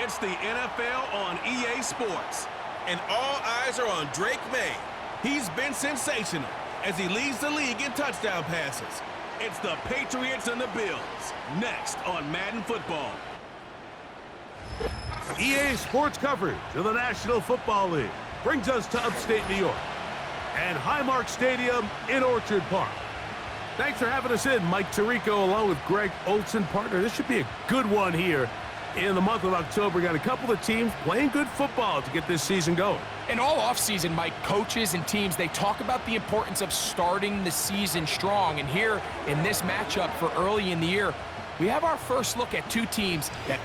It's the NFL on EA Sports. And all eyes are on Drake May. He's been sensational as he leads the league in touchdown passes. It's the Patriots and the Bills, next on Madden Football. EA Sports coverage of the National Football League brings us to upstate New York and Highmark Stadium in Orchard Park. Thanks for having us in, Mike Tirico, along with Greg Olson. Partner, this should be a good one here in the month of October. Got a couple of teams playing good football to get this season going. And all offseason, Mike, coaches and teams, they talk about the importance of starting the season strong. And here in this matchup for early in the year, we have our first look at two teams that...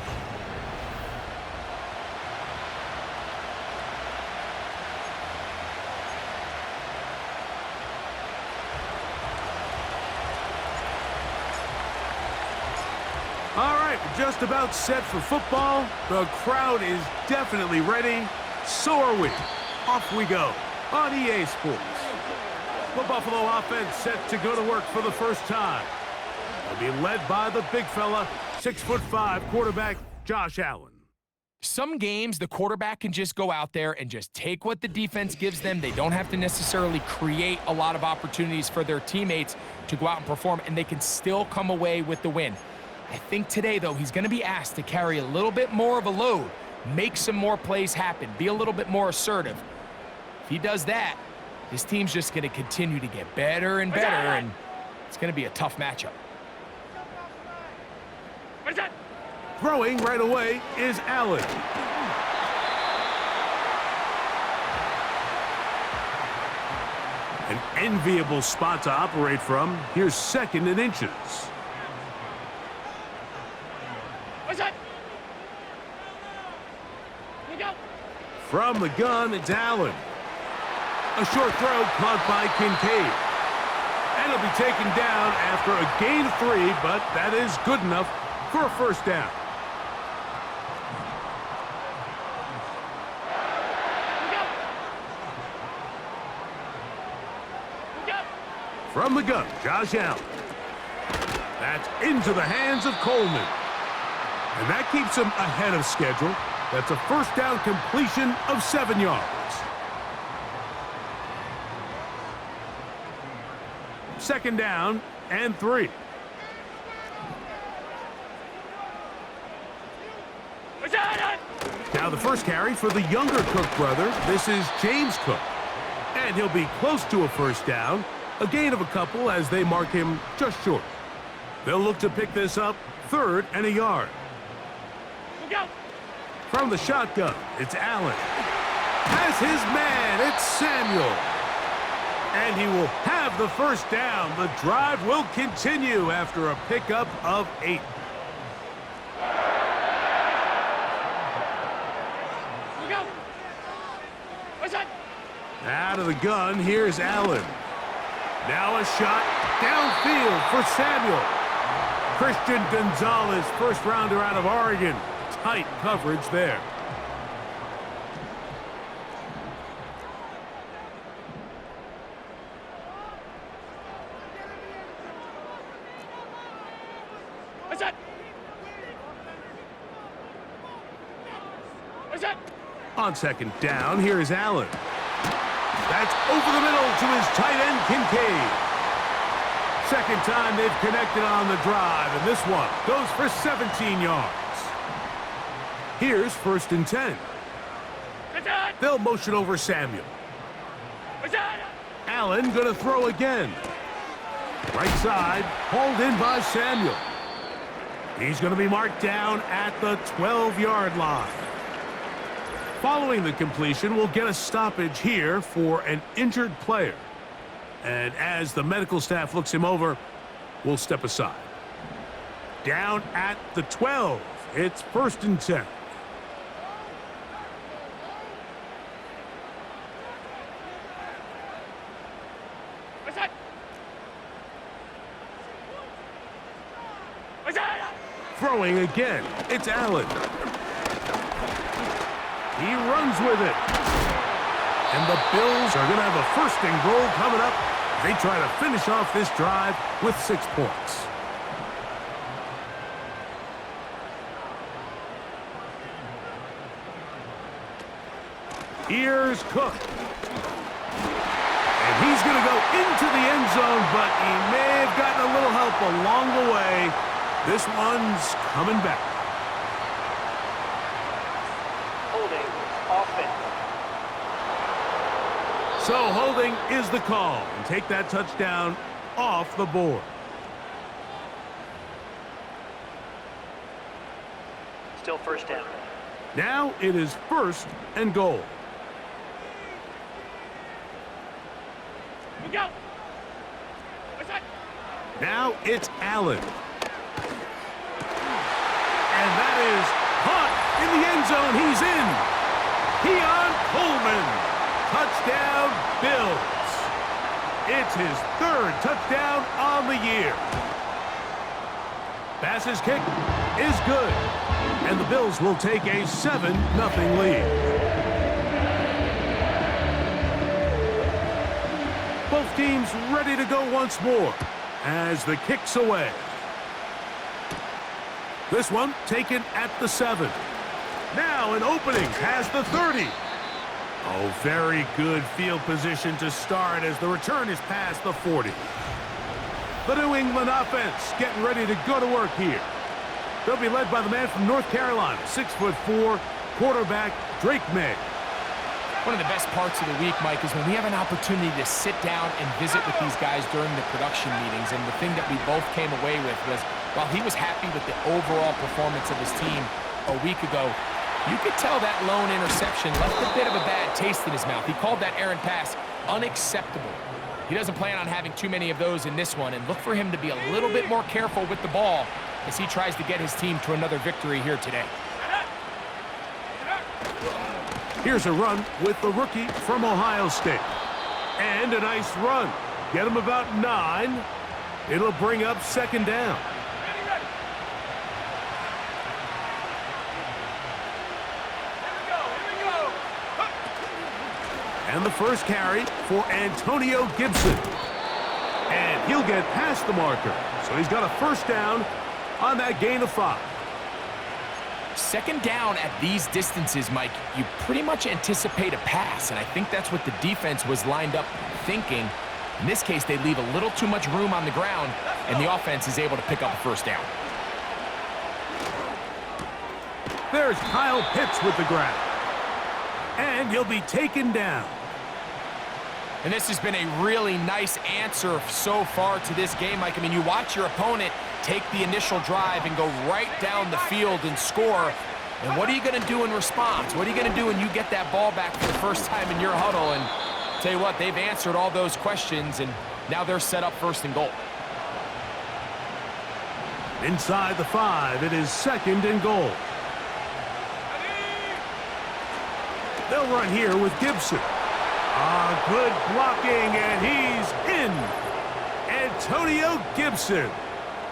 All right, we're just about set for football. The crowd is definitely ready. So are we. Off we go on EA Sports. The Buffalo offense set to go to work for the first time. They'll be led by the big fella, 6'5" quarterback Josh Allen. Some games, the quarterback can just go out there and just take what the defense gives them. They don't have to necessarily create a lot of opportunities for their teammates to go out and perform, and they can still come away with the win. I think today, though, he's going to be asked to carry a little bit more of a load, make some more plays happen, be a little bit more assertive. If he does that, his team's just going to continue to get better and better, and it's going to be a tough matchup. Throwing right away is Allen. An enviable spot to operate from. Here's second and inches. From the gun, it's Allen. A short throw caught by Kincaid. And he'll be taken down after a gain of 3, but that is good enough for a first down. From the gun, Josh Allen. That's into the hands of Coleman. And that keeps him ahead of schedule. That's a first down completion of 7 yards. Second down and 3. Now the first carry for the younger Cook brother. This is James Cook. And he'll be close to a first down. A gain of a couple as they mark him just short. They'll look to pick this up 3rd and a yard. From the shotgun, it's Allen. Has his man, it's Samuel. And he will have the first down. The drive will continue after a pickup of 8. Out of the gun, here's Allen. Now a shot downfield for Samuel. Christian Gonzalez, first rounder out of Oregon. Tight coverage there. On second down, here is Allen. That's over the middle to his tight end, Kincaid. Second time they've connected on the drive, and this one goes for 17 yards. Here's 1st and 10. They'll motion over Samuel. Allen gonna throw again. Right side, hauled in by Samuel. He's gonna be marked down at the 12-yard line. Following the completion, we'll get a stoppage here for an injured player. And as the medical staff looks him over, we'll step aside. Down at the 12. It's 1st and 10. Throwing again, it's Allen. He runs with it. And the Bills are going to have a 1st and goal coming up. They try to finish off this drive with 6 points. Here's Cook. And he's going to go into the end zone, but he may have gotten a little help along the way. This one's coming back. Holding, offense. So holding is the call, and take that touchdown off the board. Still first down. Now it is 1st and goal. Go. Now it's Allen. And that is caught in the end zone. He's in. Keon Coleman. Touchdown, Bills. It's his 3rd touchdown on the year. Bass's kick is good. And the Bills will take a 7-0 lead. Both teams ready to go once more as the kick's away. This one taken at the 7. Now an opening past the 30. Oh, very good field position to start as the return is past the 40. The New England offense getting ready to go to work here. They'll be led by the man from North Carolina, 6'4", quarterback Drake May. One of the best parts of the week, Mike, is when we have an opportunity to sit down and visit with these guys during the production meetings. And the thing that we both came away with was, while he was happy with the overall performance of his team a week ago, you could tell that lone interception left a bit of a bad taste in his mouth. He called that errant pass unacceptable. He doesn't plan on having too many of those in this one, and look for him to be a little bit more careful with the ball as he tries to get his team to another victory here today. Here's a run with the rookie from Ohio State. And a nice run. Get him about 9. It'll bring up 2nd down. And the first carry for Antonio Gibson. And he'll get past the marker. So he's got a 1st down on that gain of 5. 2nd down at these distances, Mike, you pretty much anticipate a pass, and I think that's what the defense was lined up thinking. In this case, they leave a little too much room on the ground, and the offense is able to pick up a 1st down. There's Kyle Pitts with the grab. And he'll be taken down. And this has been a really nice answer so far to this game, Mike. I mean, you watch your opponent take the initial drive and go right down the field and score. And what are you going to do in response? What are you going to do when you get that ball back for the first time in your huddle? And tell you what, they've answered all those questions, and now they're set up 1st and goal. Inside the 5, it is 2nd and goal. They'll run here with Gibson. Good blocking, and he's in. Antonio Gibson.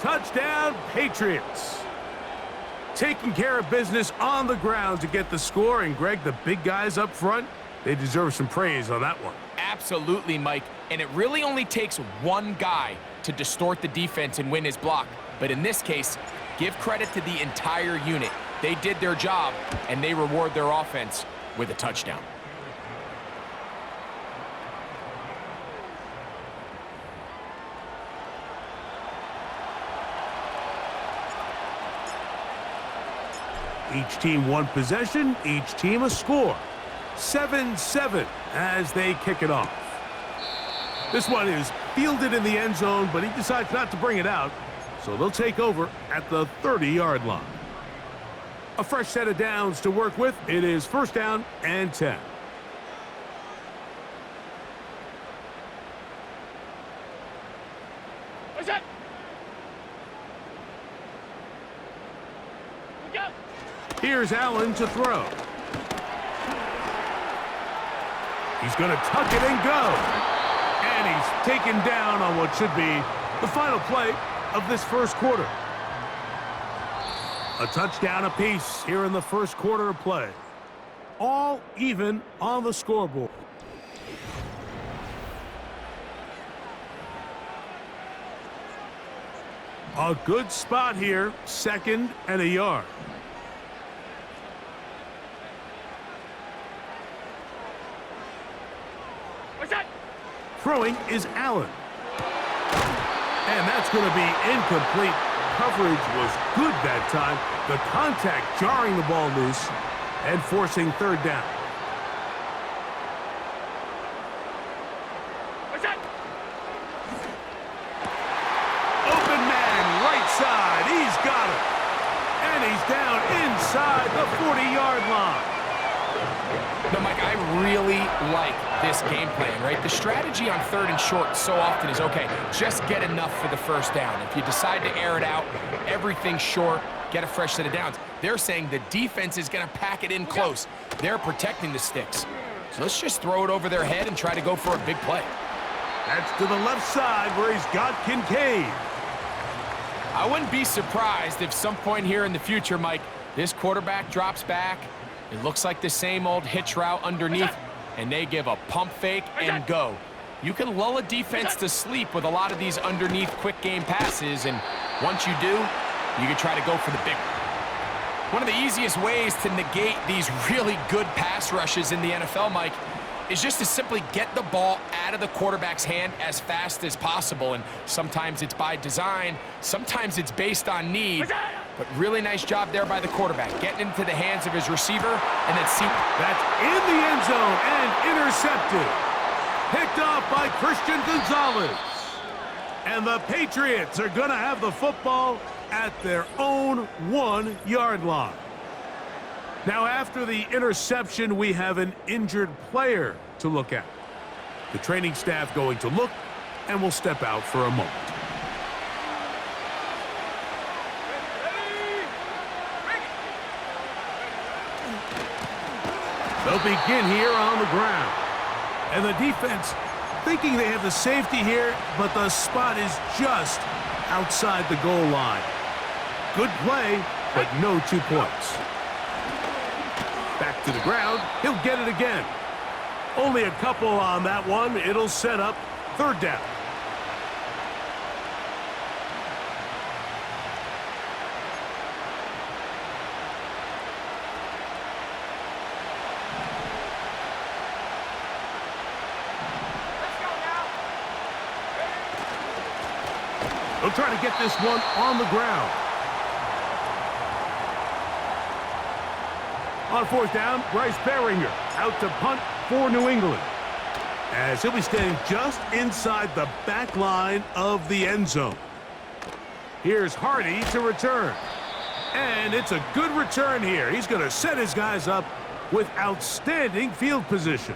Touchdown, Patriots. Taking care of business on the ground to get the score. And, Greg, the big guys up front, they deserve some praise on that one. Absolutely, Mike. And it really only takes one guy to distort the defense and win his block. But in this case, give credit to the entire unit. They did their job, and they reward their offense with a touchdown. Each team 1 possession, each team a score. 7-7 as they kick it off. This one is fielded in the end zone, but he decides not to bring it out, so they'll take over at the 30-yard line. A fresh set of downs to work with. It is 1st down and 10. What's that? Here's Allen to throw. He's going to tuck it and go. And he's taken down on what should be the final play of this 1st quarter. A touchdown apiece here in the 1st quarter of play. All even on the scoreboard. A good spot here, 2nd and a yard. Throwing is Allen. And that's going to be incomplete. Coverage was good that time. The contact jarring the ball loose and forcing third down. Open man, right side. He's got it. And he's down inside the 40-yard line. No, Mike, I really like this game plan, right? The strategy on third and short so often is, okay, just get enough for the first down. If you decide to air it out, everything short, get a fresh set of downs. They're saying the defense is going to pack it in close. They're protecting the sticks. So let's just throw it over their head and try to go for a big play. That's to the left side where he's got Kincaid. I wouldn't be surprised if some point here in the future, Mike, this quarterback drops back. It looks like the same old hitch route underneath, and they give a pump fake and go. You can lull a defense to sleep with a lot of these underneath quick game passes, and once you do, you can try to go for the big one. One of the easiest ways to negate these really good pass rushes in the NFL, Mike, is just to simply get the ball out of the quarterback's hand as fast as possible. And sometimes it's by design, sometimes it's based on need. But really nice job there by the quarterback, getting into the hands of his receiver, and then see. That's in the end zone and intercepted. Picked off by Christian Gonzalez. And the Patriots are going to have the football at their own 1-yard line. Now, after the interception, we have an injured player to look at. The training staff going to look, and will step out for a moment. They'll begin here on the ground. And the defense thinking they have the safety here, but the spot is just outside the goal line. Good play, but no 2 points. Back to the ground. He'll get it again. Only a couple on that one. It'll set up third down. They'll try to get this one on the ground. On fourth down, Bryce Behringer out to punt for New England, as he'll be standing just inside the back line of the end zone. Here's Hardy to return. And it's a good return here. He's going to set his guys up with outstanding field position.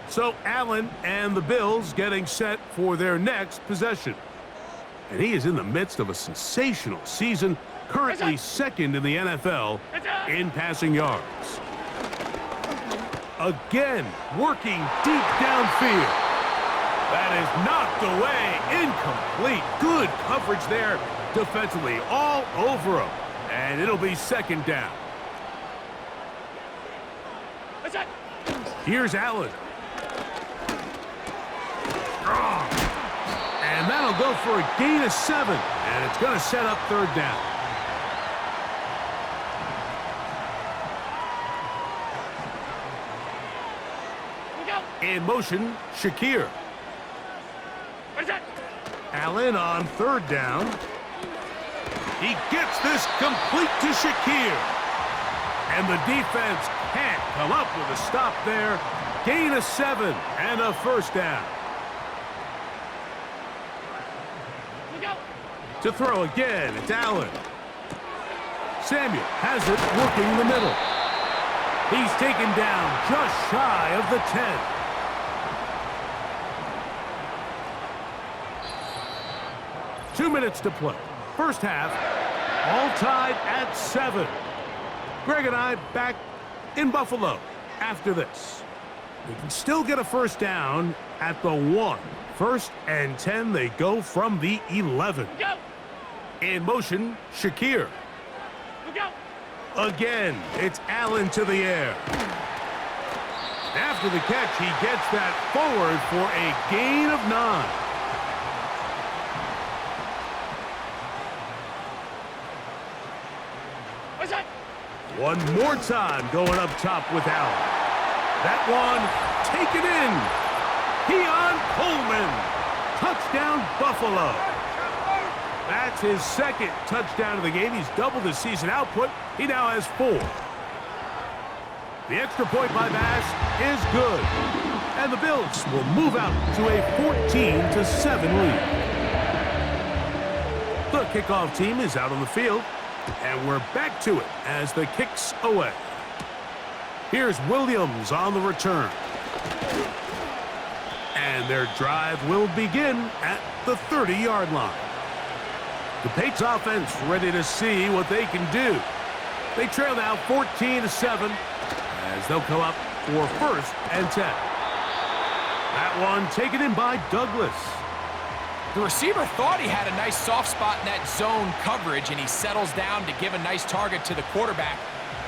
So Allen and the Bills getting set for their next possession. And he is in the midst of a sensational season, currently second in the NFL in passing yards. Again, working deep downfield. That is knocked away, incomplete. Good coverage there defensively, all over him. And it'll be second down. Here's Allen. Strong. And that'll go for a gain of 7. And it's going to set up third down. In motion, Shakir. Allen on third down. He gets this complete to Shakir. And the defense can't come up with a stop there. Gain of 7 and a first down. To throw again, it's Allen. Samuel has it working in the middle. He's taken down just shy of the 10. Two minutes to play. First half, all tied at 7. Greg and I back in Buffalo after this. They can still get a first down at the 1. First and 10, they go from the 11. In motion, Shakir. Again, it's Allen to the air. After the catch, he gets that forward for a gain of 9. One more time going up top with Allen. That one taken in Keon Coleman. Touchdown, Buffalo. That's his second touchdown of the game. He's doubled his season output. He now has 4. The extra point by Bass is good. And the Bills will move out to a 14-7 lead. The kickoff team is out on the field. And we're back to it as the kick's away. Here's Williams on the return. And their drive will begin at the 30-yard line. The Patriots offense ready to see what they can do. They trail now 14-7 as they'll come up for 1st and 10. That one taken in by Douglas. The receiver thought he had a nice soft spot in that zone coverage, and he settles down to give a nice target to the quarterback.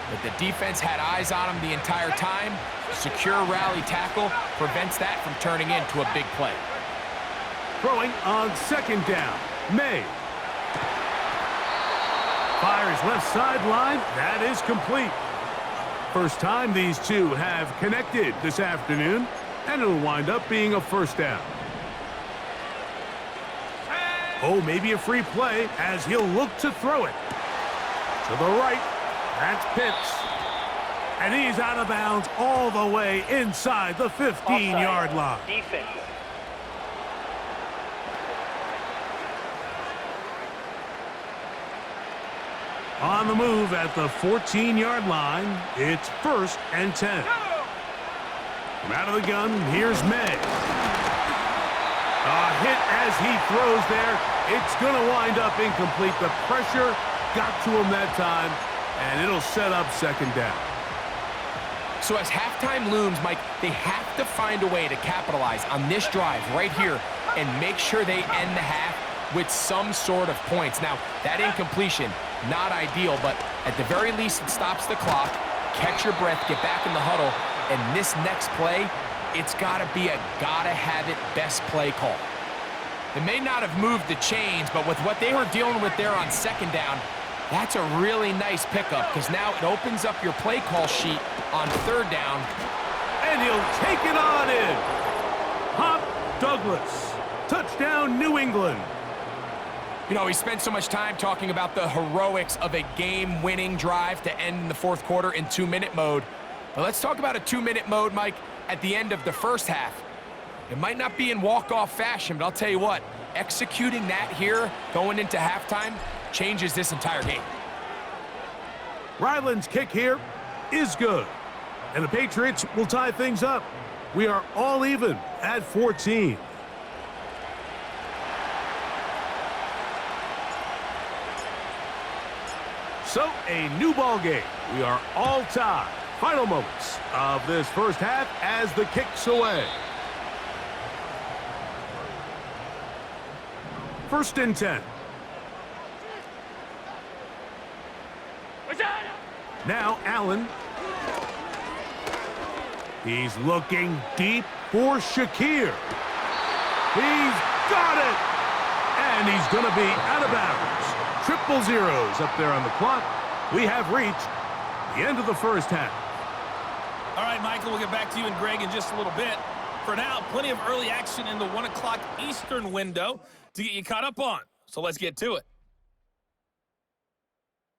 But the defense had eyes on him the entire time. Secure rally tackle prevents that from turning into a big play. Throwing on 2nd down, May. Fires left sideline. That is complete. First time these two have connected this afternoon, and it'll wind up being a 1st down. Oh, maybe a free play as he'll look to throw it. To the right, that's Pitts. And he's out of bounds all the way inside the 15-yard line. Defense. On the move at the 14-yard line, it's 1st and 10. From out of the gun, here's May. A hit as he throws there. It's going to wind up incomplete. The pressure got to him that time, and it'll set up 2nd down. So as halftime looms, Mike, they have to find a way to capitalize on this drive right here and make sure they end the half with some sort of points. Now, that incompletion, not ideal, but at the very least, it stops the clock. Catch your breath, get back in the huddle, and this next play, it's got to be a gotta-have-it best play call. They may not have moved the chains, but with what they were dealing with there on 2nd down, that's a really nice pickup because now it opens up your play call sheet on 3rd down. And he'll take it on in. Hop Douglas. Touchdown, New England. You know, we spent so much time talking about the heroics of a game-winning drive to end in the 4th quarter in 2-minute mode. But let's talk about a 2-minute mode, Mike, at the end of the 1st half. It might not be in walk-off fashion, but I'll tell you what, executing that here going into halftime changes this entire game. Ryland's kick here is good. And the Patriots will tie things up. We are all even at 14. So, a new ball game. We are all tied. Final moments of this 1st half as the kick's away. 1st and 10. Now Allen. He's looking deep for Shakir. He's got it! And he's going to be out of bounds. Triple zeros up there on the clock. We have reached the end of the 1st half. All right, Michael, we'll get back to you and Greg in just a little bit. For now, plenty of early action in the 1 o'clock Eastern window to get you caught up on. So let's get to it.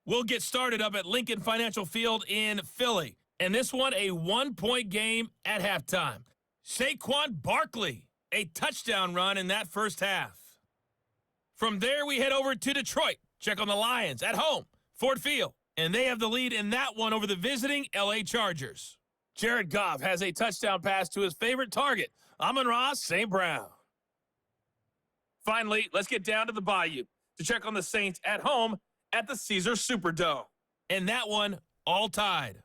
We'll get started up at Lincoln Financial Field in Philly. And this one, a 1-point game at halftime. Saquon Barkley, a touchdown run in that 1st half. From there, we head over to Detroit. Check on the Lions at home, Ford Field. And they have the lead in that one over the visiting L.A. Chargers. Jared Goff has a touchdown pass to his favorite target, Amon-Ra St. Brown. Finally, let's get down to the Bayou to check on the Saints at home at the Caesar Superdome. And that one, all tied.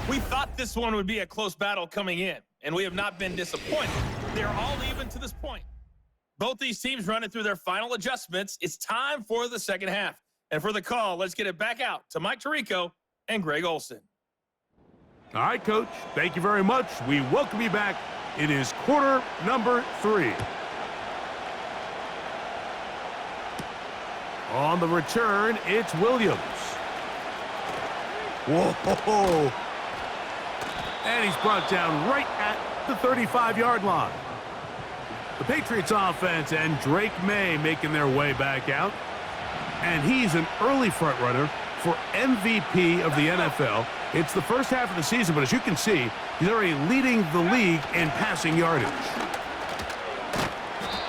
We thought this one would be a close battle coming in, and we have not been disappointed. They're all even to this point. Both these teams running through their final adjustments. It's time for the 2nd half. And for the call, let's get it back out to Mike Tirico and Greg Olson. All right, Coach. Thank you very much. We welcome you back. It is quarter number 3. On the return, it's Williams. Whoa. And he's brought down right at the 35-yard line. The Patriots offense and Drake May making their way back out. And he's an early front runner for MVP of the NFL. It's the first half of the season, but as you can see, he's already leading the league in passing yardage.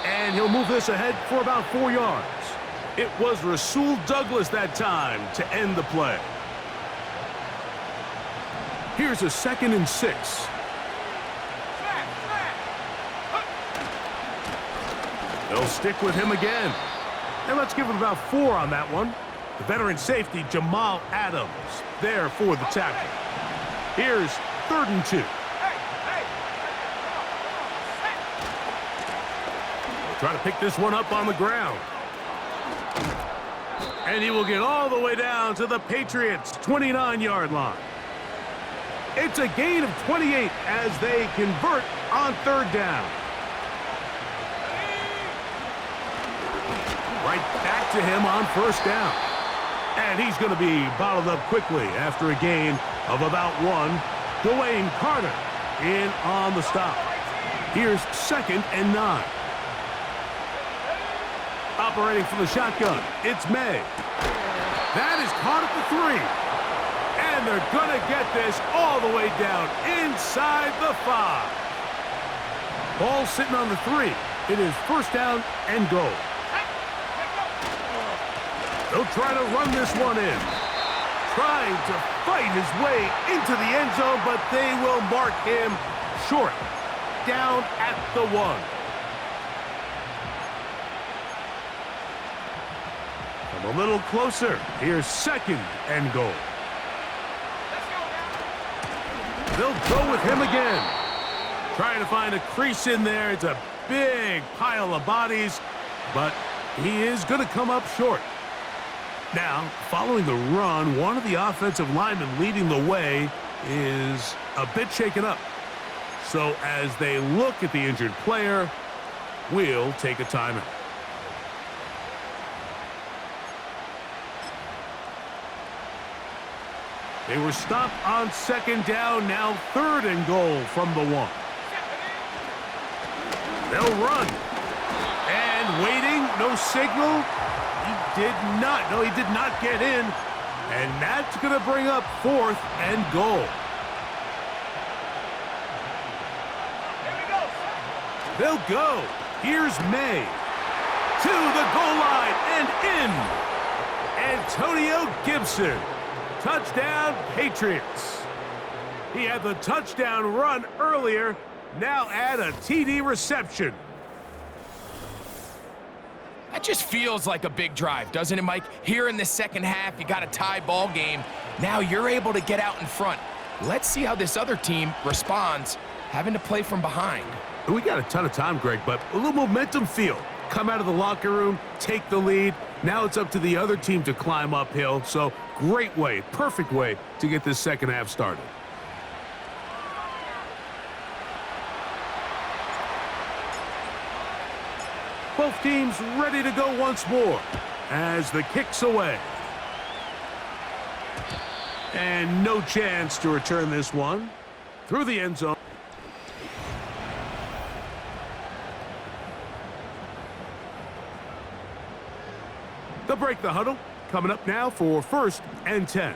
And he'll move this ahead for about 4 yards. It was Rasul Douglas that time to end the play. Here's a 2nd and 6. They'll stick with him again. And let's give him about 4 on that one. The veteran safety, Jamal Adams, there for the tackle. Here's 3rd and 2. They'll try to pick this one up on the ground. And he will get all the way down to the Patriots' 29-yard line. It's a gain of 28 as they convert on 3rd down. Right back to him on 1st down. And he's going to be bottled up quickly after a gain of about 1. Dwayne Carter in on the stop. Here's 2nd and 9. Operating from the shotgun, it's May. That is caught at the 3. And they're going to get this all the way down inside the 5. Ball sitting on the 3. It is 1st down and goal. They'll try to run this one in. Trying to fight his way into the end zone, but they will mark him short. Down at the 1. Come a little closer. Here's 2nd and goal. They'll go with him again. Trying to find a crease in there. It's a big pile of bodies, but he is going to come up short. Now, following the run, one of the offensive linemen leading the way is a bit shaken up. So as they look at the injured player, we'll take a timeout. They were stopped on 2nd down, now 3rd and goal from the 1. They'll run. And waiting, no signal. He did not get in. And that's going to bring up 4th and goal. They'll go. Here's May. To the goal line and in. Antonio Gibson. Touchdown, Patriots. He had the touchdown run earlier. Now add a TD reception. That just feels like a big drive, doesn't it, Mike? Here in the second half, you got a tie ball game. Now you're able to get out in front. Let's see how this other team responds, having to play from behind. We got a ton of time, Greg, but a little momentum feel. Come out of the locker room, take the lead. Now it's up to the other team to climb uphill. So great way, perfect way to get this second half started. Both teams ready to go once more as the kick's away. And no chance to return this one through the end zone. They'll break the huddle. Coming up now for 1st and 10.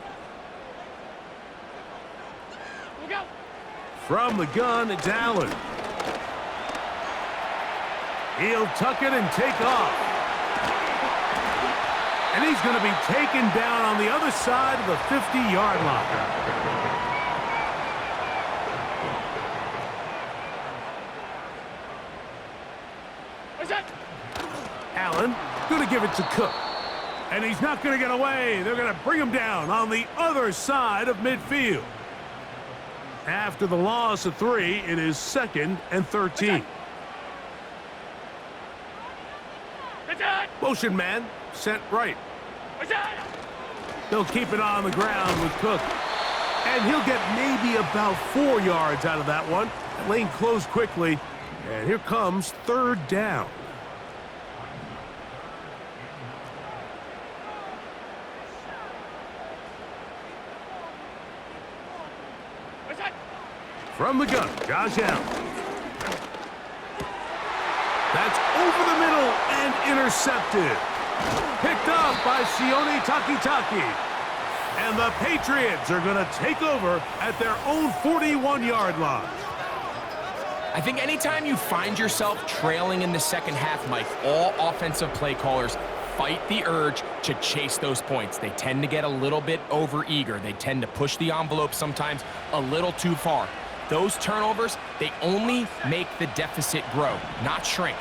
From the gun, it's Allen. He'll tuck it and take off. And he's going to be taken down on the other side of the 50-yard line. Allen going to give it to Cook. And he's not going to get away. They're going to bring him down on the other side of midfield. After the loss of 3, it is 2nd and 13. Motion man sent right. They'll keep it on the ground with Cook. And he'll get maybe about 4 yards out of that one. Lane closed quickly. And here comes 3rd down. From the gun, Josh Allen. That's over the middle and intercepted. Picked up by Sione Takitaki. And the Patriots are going to take over at their own 41-yard line. I think anytime you find yourself trailing in the second half, Mike, all offensive play callers fight the urge to chase those points. They tend to get a little bit overeager. They tend to push the envelope sometimes a little too far. Those turnovers, they only make the deficit grow, not shrink.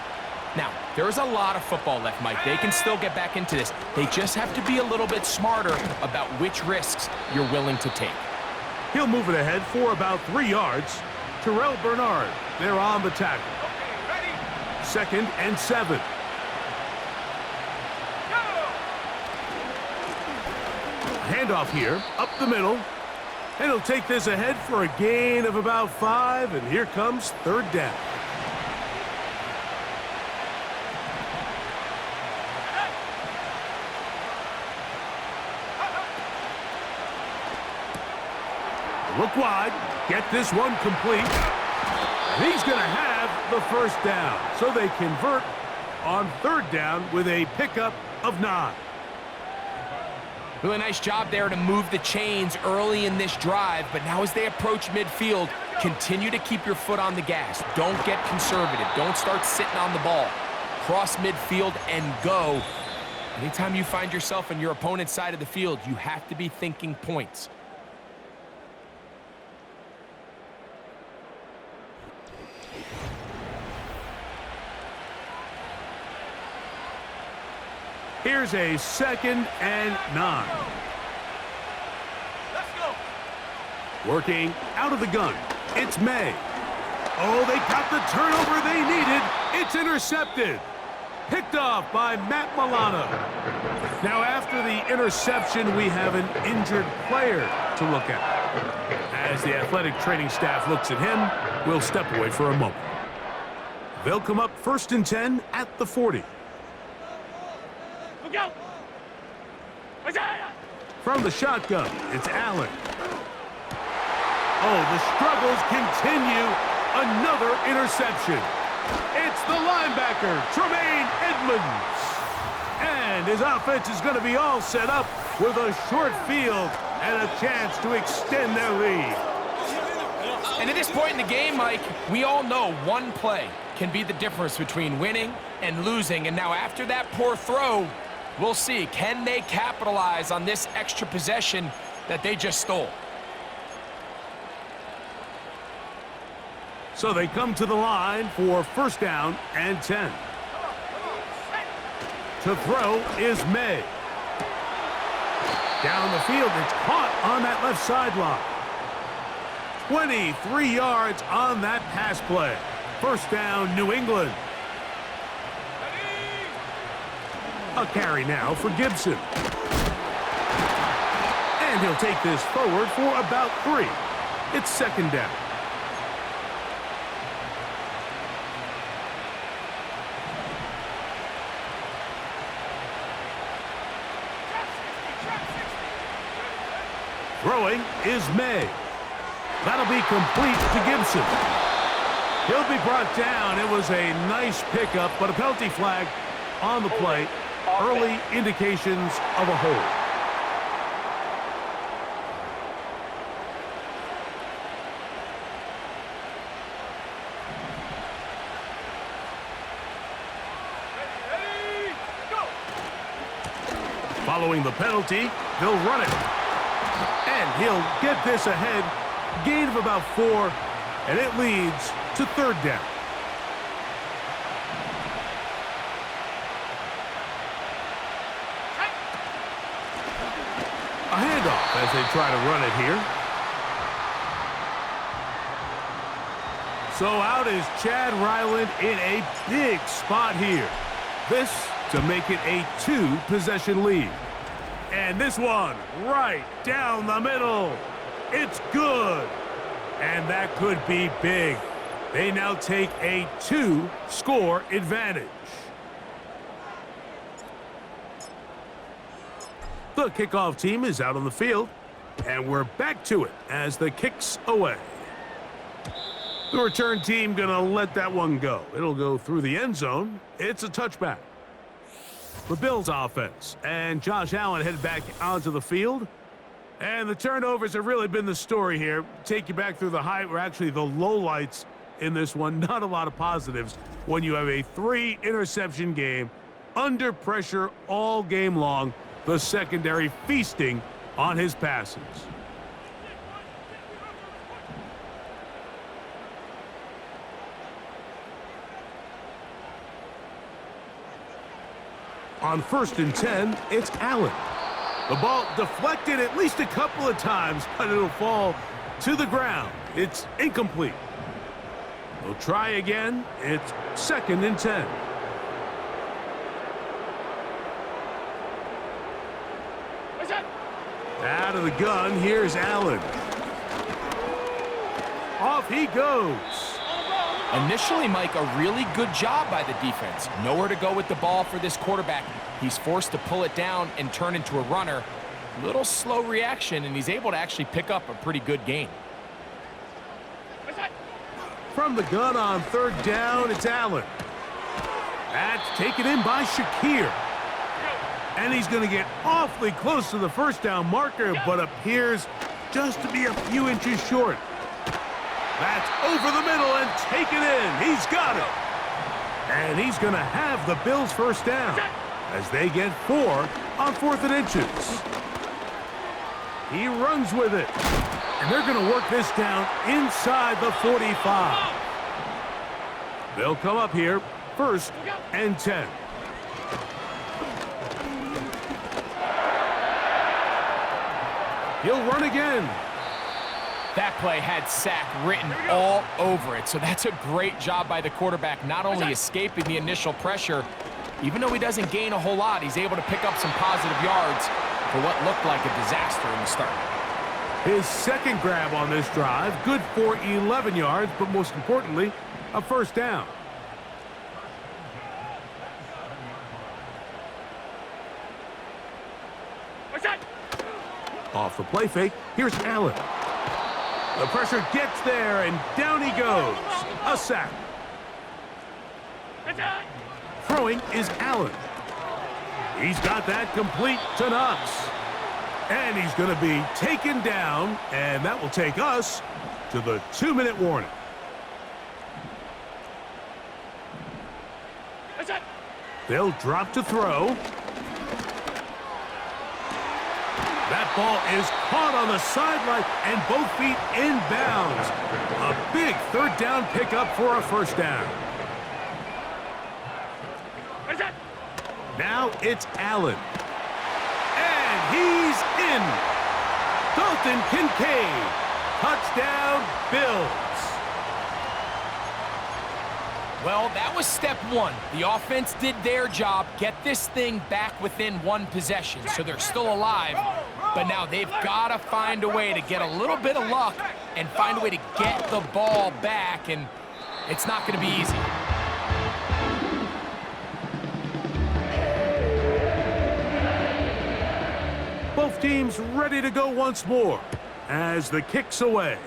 Now, there's a lot of football left, Mike. They can still get back into this. They just have to be a little bit smarter about which risks you're willing to take. He'll move it ahead for about 3 yards. Terrell Bernard, they're on the tackle. 2nd and 7. Handoff here, up the middle. And he'll take this ahead for a gain of about 5, and here comes 3rd down. Look wide, get this one complete. And he's going to have the 1st down. So they convert on 3rd down with a pickup of 9. Really nice job there to move the chains early in this drive, but now as they approach midfield, continue to keep your foot on the gas. Don't get conservative. Don't start sitting on the ball. Cross midfield and go. Anytime you find yourself on your opponent's side of the field, you have to be thinking points. Here's a 2nd and 9. Let's go. Working out of the gun. It's May. Oh, they got the turnover they needed. It's intercepted. Picked off by Matt Milano. Now, after the interception, we have an injured player to look at. As the athletic training staff looks at him, we'll step away for a moment. They'll come up 1st and 10 at the 40. Go. From the shotgun, it's Allen. Oh, the struggles continue. Another interception. It's the linebacker, Tremaine Edmonds. And his offense is going to be all set up with a short field and a chance to extend their lead. And at this point in the game, Mike, we all know one play can be the difference between winning and losing. And now after that poor throw, we'll see, can they capitalize on this extra possession that they just stole? So they come to the line for 1st down and 10. To throw is May. Down the field, it's caught on that left sideline. 23 yards on that pass play. 1st down, New England. A carry now for Gibson. And he'll take this forward for about 3. It's 2nd down. Throwing is May. That'll be complete to Gibson. He'll be brought down. It was a nice pickup, but a penalty flag on the play. Early indications of a hold. Following the penalty, they'll run it. And he'll get this ahead. Gain of about 4, and it leads to 3rd down. A handoff as they try to run it here. So out is Chad Ryland in a big spot here. This to make it a 2-possession lead. And this one right down the middle. It's good. And that could be big. They now take a 2-score advantage. The kickoff team is out on the field, and we're back to it as the kick's away. The return team going to let that one go. It'll go through the end zone. It's a touchback. The Bills offense, and Josh Allen headed back onto the field. And the turnovers have really been the story here. Take you back through the the lowlights in this one. Not a lot of positives when you have a 3-interception game under pressure all game long. The secondary feasting on his passes. On 1st and 10, it's Allen. The ball deflected at least a couple of times, but it'll fall to the ground. It's incomplete. They'll try again. It's 2nd and 10. Out of the gun, here's Allen. Off he goes. Initially, Mike, a really good job by the defense. Nowhere to go with the ball for this quarterback. He's forced to pull it down and turn into a runner. Little slow reaction, and he's able to actually pick up a pretty good gain. From the gun on 3rd down, it's Allen. That's taken in by Shakir. And he's going to get awfully close to the 1st down marker, but appears just to be a few inches short. That's over the middle and taken in. He's got it. And he's going to have the Bills' 1st down as they get 4 on 4th and inches. He runs with it. And they're going to work this down inside the 45. They'll come up here 1st and 10. He'll run again. That play had sack written all over it, so that's a great job by the quarterback, not only escaping the initial pressure, even though he doesn't gain a whole lot, he's able to pick up some positive yards for what looked like a disaster in the start. His 2nd grab on this drive, good for 11 yards, but most importantly, a 1st down. Off the play fake, here's Allen. The pressure gets there, and down he goes. A sack. Throwing is Allen. He's got that complete to Knox. And he's going to be taken down, and that will take us to the 2-minute warning. They'll drop to throw. That ball is caught on the sideline, and both feet inbounds. A big 3rd down pickup for a 1st down. Now it's Allen. And he's in. Dalton Kincaid. Touchdown, Bills. Well, that was step 1. The offense did their job, get this thing back within 1 possession, so they're still alive. But now they've got to find a way to get a little bit of luck and find a way to get the ball back, and it's not going to be easy. Both teams ready to go once more as the kick's away.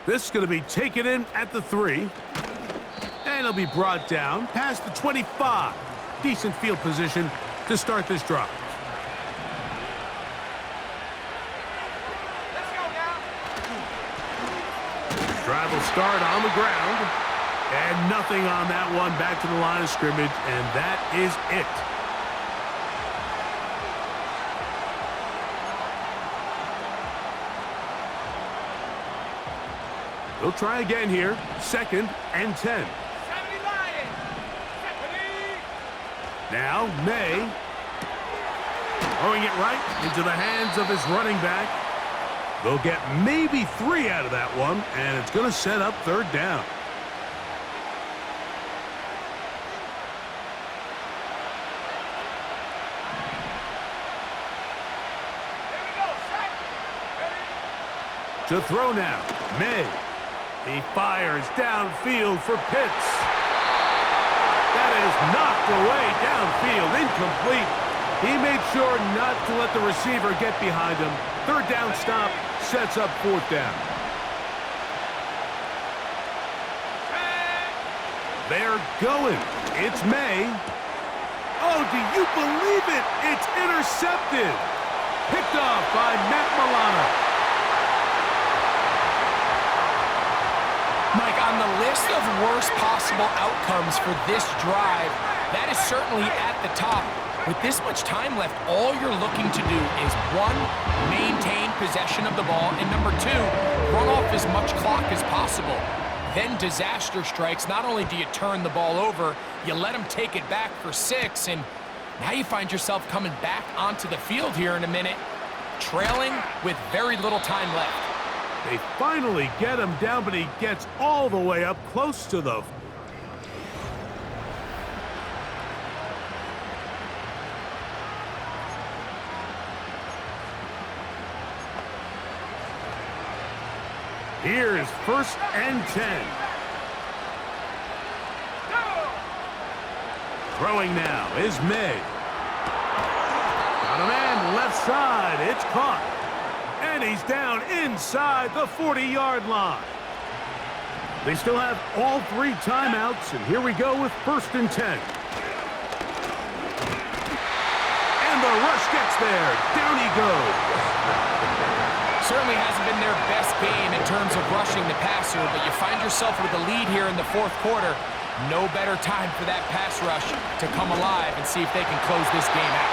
This is going to be taken in at the 3. And it'll be brought down past the 25. Decent field position to start this drive. Drive will start on the ground. And nothing on that one. Back to the line of scrimmage. And that is it. They'll try again here. 2nd and 10. Now, May. Throwing it right into the hands of his running back. They'll get maybe 3 out of that one, and it's going to set up 3rd down. To throw now, May. He fires downfield for Pitts. That is knocked away downfield, incomplete. He made sure not to let the receiver get behind him. 3rd down stop sets up 4th down. They're going. It's May. Oh, do you believe it? It's intercepted. Picked off by Matt Milano. Mike, on the list of worst possible outcomes for this drive, that is certainly at the top. With this much time left, all you're looking to do is, one, maintain possession of the ball, and number two, run off as much clock as possible. Then disaster strikes. Not only do you turn the ball over, you let them take it back for 6, and now you find yourself coming back onto the field here in a minute, trailing with very little time left. They finally get him down, but he gets all the way up close to the... Here's 1st and 10. Throwing now is May. Got a man left side. It's caught. And he's down inside the 40-yard line. They still have all 3 timeouts, and here we go with 1st and 10. And the rush gets there. Down he goes. Certainly hasn't been their best game in terms of rushing the passer, but you find yourself with a lead here in the 4th quarter. No better time for that pass rush to come alive and see if they can close this game out.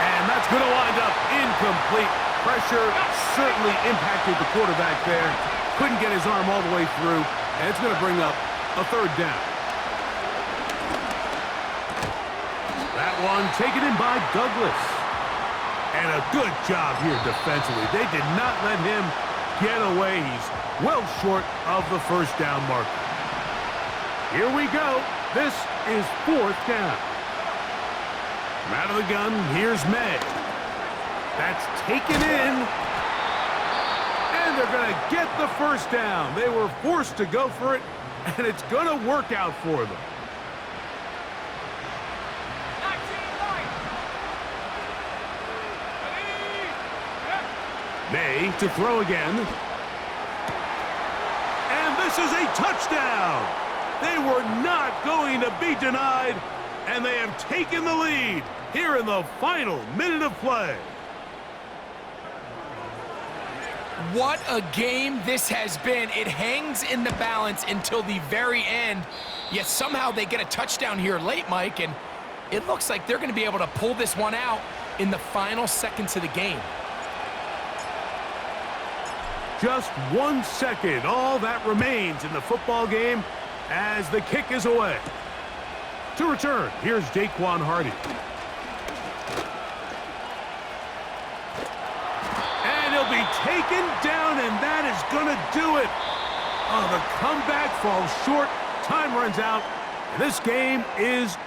And that's going to wind up incomplete. Pressure certainly impacted the quarterback there. Couldn't get his arm all the way through, and it's going to bring up a 3rd down. That one taken in by Douglas. And a good job here defensively. They did not let him get away. He's well short of the 1st down marker. Here we go. This is 4th down. From out of the gun, here's May. That's taken in. And they're going to get the 1st down. They were forced to go for it, and it's going to work out for them. May to throw again. And this is a touchdown. They were not going to be denied, and they have taken the lead here in the final minute of play. What a game this has been. It hangs in the balance until the very end, yet somehow they get a touchdown here late, Mike, and it looks like they're going to be able to pull this one out in the final seconds of the game. Just 1 second, all that remains in the football game as the kick is away. To return, here's Jaquan Hardy. And he'll be taken down, and that is going to do it. Oh, the comeback falls short. Time runs out. This game is